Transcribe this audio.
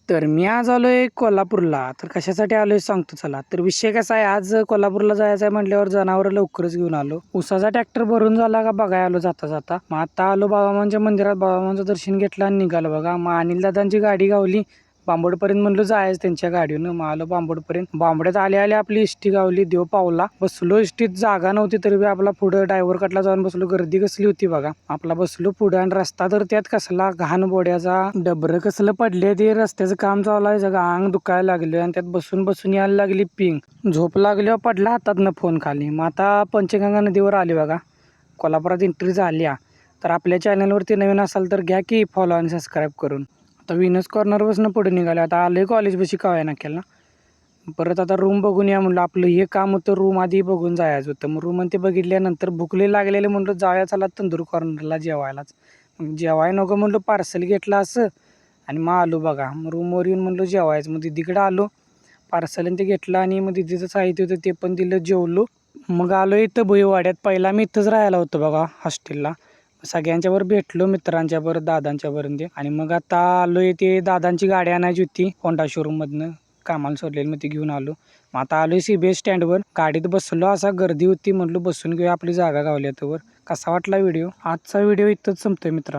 तर मी आज आलोय कोल्हापूरला. तर कशासाठी आलोय सांगतो चला. तर विषय कसा आहे, आज कोल्हापूरला जायचं आहे म्हटल्यावर जनावर लवकरच घेऊन आलो. उसाचा ट्रॅक्टर भरून झाला का बघाय आलो जाता जाता. मग आता आलो बाबामांच्या मंदिरात, बाबामांचं दर्शन घेतलं आणि निघालो बघा. मग अनिल दादांची गाडी गावली बांबोडपर्यंत. म्हणलो जायचं त्यांच्या गाडीनं. मग आलो बांबोडपर्यंत. बांबड्यात आले आले आपली इष्टी गावली. देव पावला. बसलो इष्टीत, जागा नव्हती तरी बी आपला पुढं ड्रायव्हर कटला जाऊन बसलो. गर्दी कसली होती बघा. आपला बसलो पुढं आणि रस्ता तर त्यात कसला घाण बोड्याचा, डबर कसलं पडले. ते रस्त्याचं काम चालू आहे, सगळं अंग दुखायला लागलं आणि त्यात बसून बसून यायला लागली पिंग. झोप लागल्यावर पडला हातातनं फोन खाली. मग आता पंचगंगा नदीवर आली बघा. कोल्हापुरात एंट्री झाली. तर आपल्या चॅनलवरती नवीन असाल तर घ्या की फॉलो आणि सबस्क्राईब करून. आता विनस कॉर्नरपासून पुढे निघाले. आता आलोय कॉलेजपाशी कावया नाक्याला. परत आता रूम बघून या म्हणलं. आपलं हे काम होतं, रूम आधी बघून जायचं होतं. मग रूम ते बघितल्यानंतर भुकले लागलेले म्हणलं जाऊया चला तंदूर कॉर्नरला जेवायलाच. मग जेवाय नको म्हणलं, पार्सल घेतलं असं आणि मग आलो बघा. मग रूमवर येऊन म्हणलो जेवायचं. मग दिदीकडे आलो, पार्सल ते घेतलं आणि मग दिदीचं साहित्य होतं ते पण दिलं, जेवलो. मग आलो इथं भुईवाड्यात. पहिला मी इथंच राहायला होतो बघा हॉस्टेलला. सगळ्यांच्यावर भेटलो, मित्रांच्यावर, दादांच्यावर ते. आणि मग आता आलोय, ते दादांची गाडी आणायची होती होंडा शोरूम मधनं, कामाला सोडलेली. मग ती घेऊन आलो. मग आता आलोय CBS स्टँडवर. गाडीत बसलो, असा गर्दी होती. म्हटलं बसून घेऊया, आपली जागा गावली. तर कसा वाटला व्हिडिओ? आजचा व्हिडिओ इथंच संपतोय मित्रांनो.